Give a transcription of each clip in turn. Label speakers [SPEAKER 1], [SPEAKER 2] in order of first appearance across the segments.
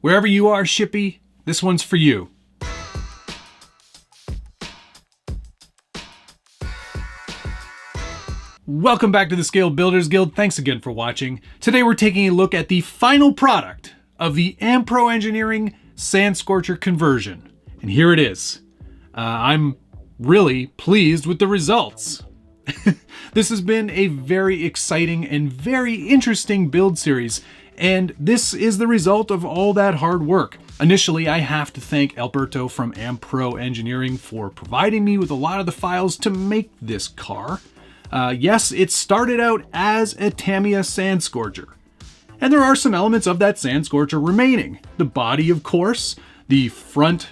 [SPEAKER 1] Wherever you are, Shippy, this one's for you. Welcome back to the Scaled Builders Guild. Thanks again for watching. Today we're taking a look at the final product of the Ampro Engineering Sand Scorcher conversion. And here it is. I'm really pleased with the results. This has been a very exciting and very interesting build series, and this is the result of all that hard work. Initially, I have to thank Alberto from Ampro Engineering for providing me with a lot of the files to make this car. Yes, it started out as a Tamiya Sand Scorcher, and there are some elements of that Sand Scorcher remaining. The body, of course, the front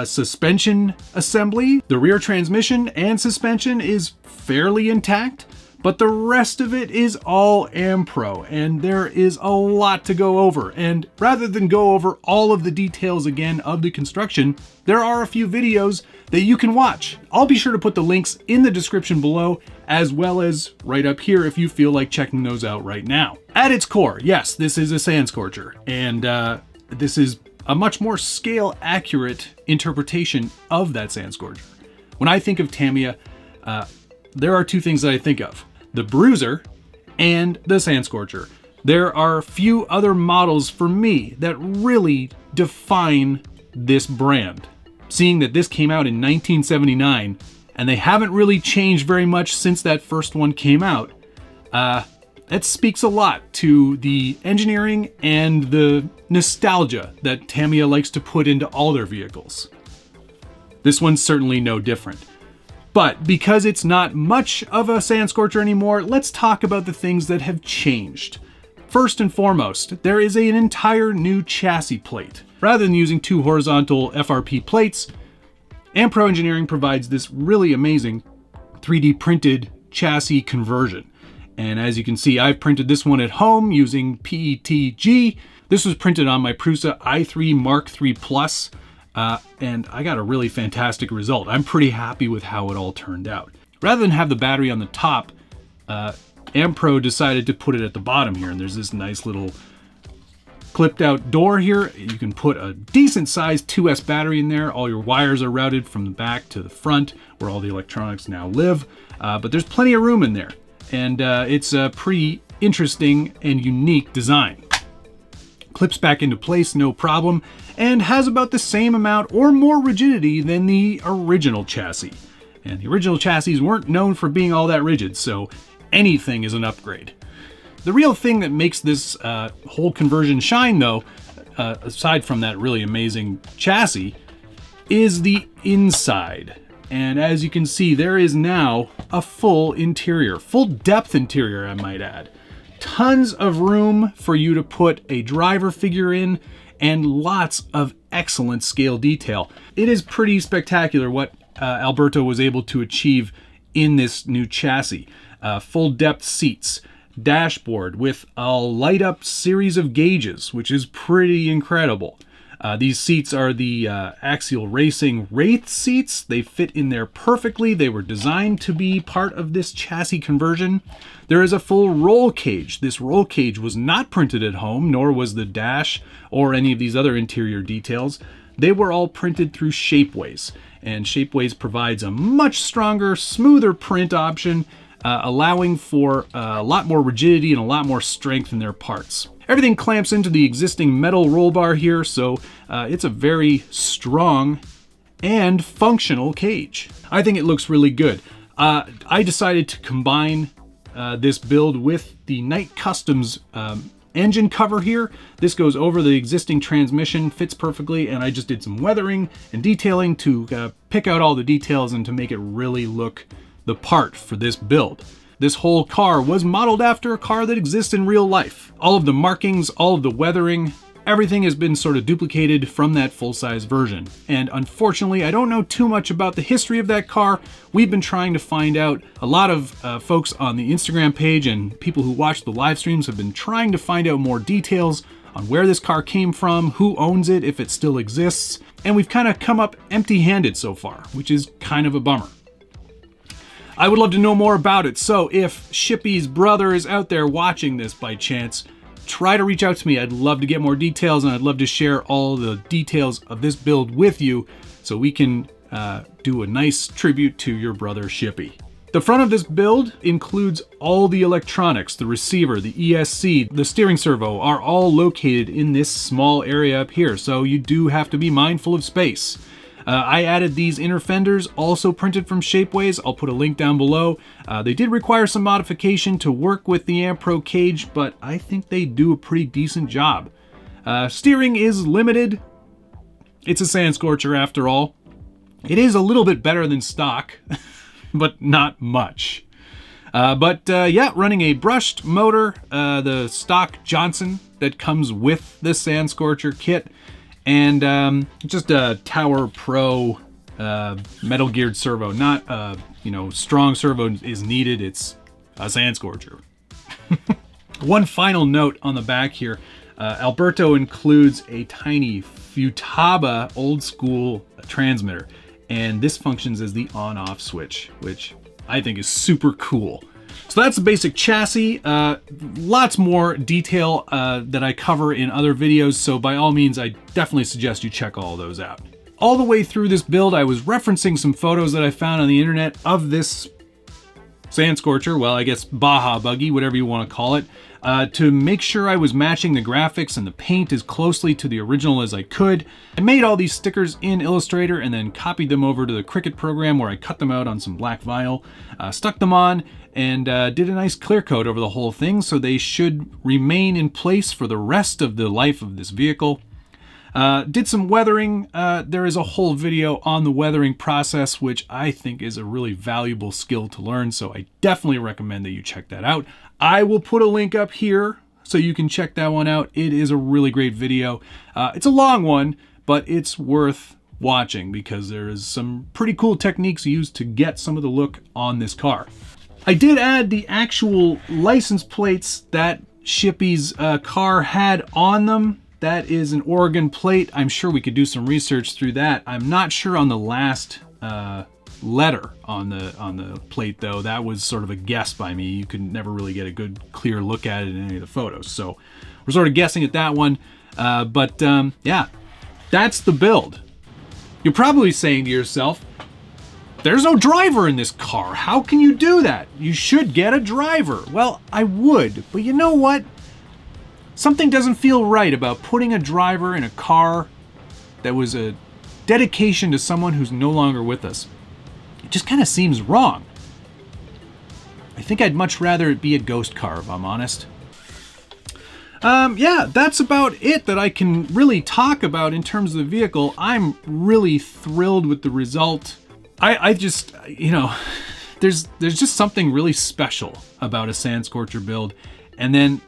[SPEAKER 1] suspension assembly, the rear transmission and suspension is fairly intact, but the rest of it is all Ampro, and there is a lot to go over. And rather than go over all of the details again of the construction, there are a few videos that you can watch. I'll be sure to put the links in the description below, as well as right up here if you feel like checking those out right now. At its core, yes, this is a Sand Scorcher, and this is a much more scale accurate interpretation of that Sand Scorcher. When I think of Tamiya, there are two things that I think of: the Bruiser and the Sand Scorcher. There are few other models for me that really define this brand. Seeing that this came out in 1979 and they haven't really changed very much since that first one came out, that speaks a lot to the engineering and the nostalgia that Tamiya likes to put into all their vehicles. This one's certainly no different. But because it's not much of a Sand Scorcher anymore, let's talk about the things that have changed. First and foremost, there is an entire new chassis plate. Rather than using two horizontal FRP plates, Ampro Engineering provides this really amazing 3D printed chassis conversion. And as you can see, I've printed this one at home using PETG. This was printed on my Prusa i3 Mark III Plus. And I got a really fantastic result. I'm pretty happy with how it all turned out. Rather than have the battery on the top, Ampro decided to put it at the bottom here, and there's this nice little clipped out door here. You can put a decent sized 2S battery in there. All your wires are routed from the back to the front where all the electronics now live, but there's plenty of room in there, and it's a pretty interesting and unique design. Clips back into place no problem, and has about the same amount or more rigidity than the original chassis. And the original chassis weren't known for being all that rigid, so anything is an upgrade. The real thing that makes this whole conversion shine, though, aside from that really amazing chassis, is the inside. And as you can see, there is now a full interior, full depth interior, I might add. Tons of room for you to put a driver figure in, and lots of excellent scale detail. It is pretty spectacular what Alberto was able to achieve in this new chassis. Full depth seats, dashboard with a light up series of gauges, which is pretty incredible. These seats are the Axial Racing Wraith seats. They fit in there perfectly. They were designed to be part of this chassis conversion. There is a full roll cage. This roll cage was not printed at home, nor was the dash or any of these other interior details. They were all printed through Shapeways, and Shapeways provides a much stronger, smoother print option, allowing for a lot more rigidity and a lot more strength in their parts. Everything clamps into the existing metal roll bar here, so it's a very strong and functional cage. I think it looks really good. I decided to combine this build with the Knight Customs engine cover here. This goes over the existing transmission, fits perfectly, and I just did some weathering and detailing to pick out all the details and to make it really look the part for this build. This whole car was modeled after a car that exists in real life. All of the markings, all of the weathering, everything has been sort of duplicated from that full-size version. And unfortunately, I don't know too much about the history of that car. We've been trying to find out. A lot of folks on the Instagram page and people who watch the live streams have been trying to find out more details on where this car came from, who owns it, if it still exists. And we've kind of come up empty-handed so far, which is kind of a bummer. I would love to know more about it, so if Shippy's brother is out there watching this by chance, try to reach out to me. I'd love to get more details, and I'd love to share all the details of this build with you so we can do a nice tribute to your brother Shippy. The front of this build includes all the electronics. The receiver, the ESC, the steering servo are all located in this small area up here, so you do have to be mindful of space. I added these inner fenders, also printed from Shapeways. I'll put a link down below. They did require some modification to work with the Ampro cage, but I think they do a pretty decent job. Steering is limited. It's a Sand Scorcher after all. It is a little bit better than stock, but not much. Yeah, running a brushed motor, the stock Johnson that comes with the Sand Scorcher kit, and just a Tower Pro metal geared servo. Not, strong servo is needed. It's a Sand Scorcher. One final note on the back here. Alberto includes a tiny Futaba old school transmitter, and this functions as the on-off switch, which I think is super cool. So that's the basic chassis. Lots more detail that I cover in other videos, so by all means, I definitely suggest you check all those out. All the way through this build, I was referencing some photos that I found on the internet of this Sand Scorcher, well, I guess Baja Buggy, whatever you want to call it, to make sure I was matching the graphics and the paint as closely to the original as I could. I made all these stickers in Illustrator and then copied them over to the Cricut program, where I cut them out on some black vinyl, stuck them on, and did a nice clear coat over the whole thing, so they should remain in place for the rest of the life of this vehicle. Did some weathering. There is a whole video on the weathering process, which I think is a really valuable skill to learn, so I definitely recommend that you check that out. I will put a link up here so you can check that one out. It is a really great video. It's a long one, but it's worth watching because there is some pretty cool techniques used to get some of the look on this car. I did add the actual license plates that Shippy's car had on them. That is an Oregon plate. I'm sure we could do some research through that. I'm not sure on the last letter on the plate though. That was sort of a guess by me. You could never really get a good clear look at it in any of the photos. So we're sort of guessing at that one. Yeah, that's the build. You're probably saying to yourself, there's no driver in this car. How can you do that? You should get a driver. Well, I would, but you know what? Something doesn't feel right about putting a driver in a car that was a dedication to someone who's no longer with us. It just kind of seems wrong. I think I'd much rather it be a ghost car, if I'm honest. Yeah, that's about it that I can really talk about in terms of the vehicle. I'm really thrilled with the result. I just, there's just something really special about a Sand Scorcher build. And then,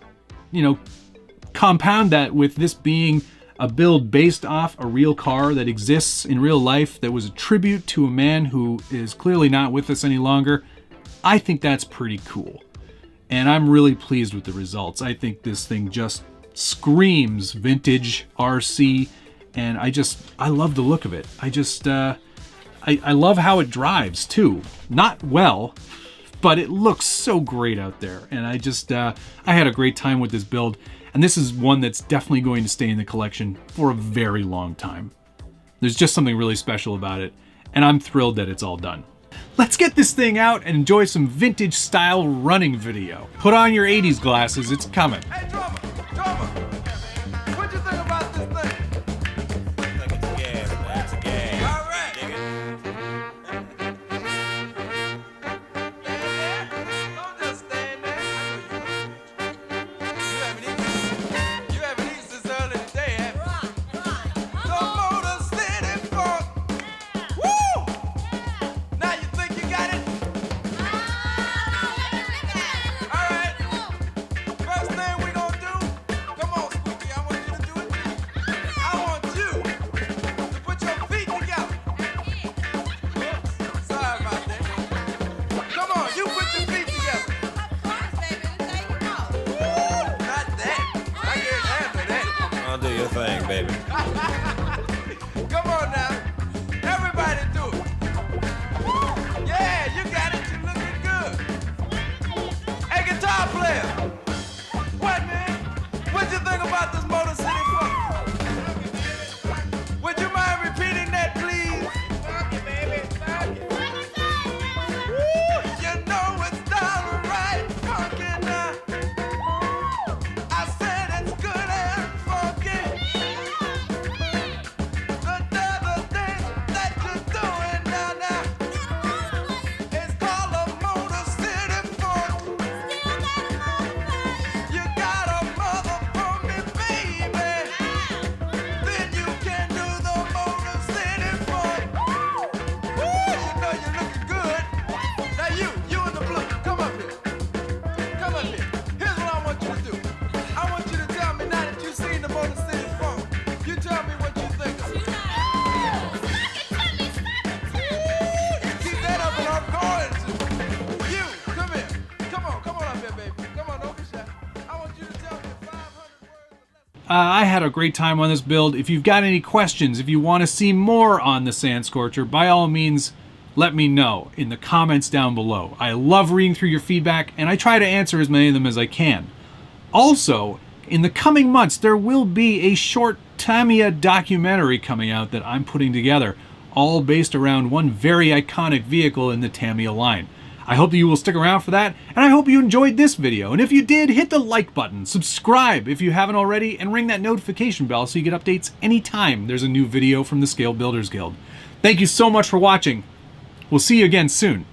[SPEAKER 1] compound that with this being a build based off a real car that exists in real life, that was a tribute to a man who is clearly not with us any longer. I think that's pretty cool. And I'm really pleased with the results. I think this thing just screams vintage RC, and I love the look of it. I love how it drives too. Not well, but it looks so great out there. And I had a great time with this build. And this is one that's definitely going to stay in the collection for a very long time. There's just something really special about it, and I'm thrilled that it's all done. Let's get this thing out and enjoy some vintage style running video. Put on your 80s glasses, it's coming.
[SPEAKER 2] Hey, drummer, what'd you think about this thing?
[SPEAKER 3] I think it's a gas, man. It's a gas.
[SPEAKER 2] All right.
[SPEAKER 3] Dig it.
[SPEAKER 2] Don't just stand there. You haven't eaten since early today, have you? The Motor City Funk. Woo! Now you think you got it? All right. First thing we gonna do, come on, Spooky, I want you to do it too. I want you to put your feet together. Oops, sorry about that. Come on, you put your feet together. Woo! Not that. I can't handle that.
[SPEAKER 3] I'll do your thing, baby.
[SPEAKER 2] Come on now. Everybody do it. Yeah, you got it. You're looking good. Hey, guitar player. What, man? What
[SPEAKER 1] had a great time on this build. If you've got any questions, if you want to see more on the Sand Scorcher, by all means, let me know in the comments down below. I love reading through your feedback, and I try to answer as many of them as I can. Also, in the coming months, there will be a short Tamiya documentary coming out that I'm putting together, all based around one very iconic vehicle in the Tamiya line. I hope that you will stick around for that, and I hope you enjoyed this video. And if you did, hit the like button, subscribe if you haven't already, and ring that notification bell so you get updates anytime there's a new video from the Scale Builders Guild. Thank you so much for watching. We'll see you again soon.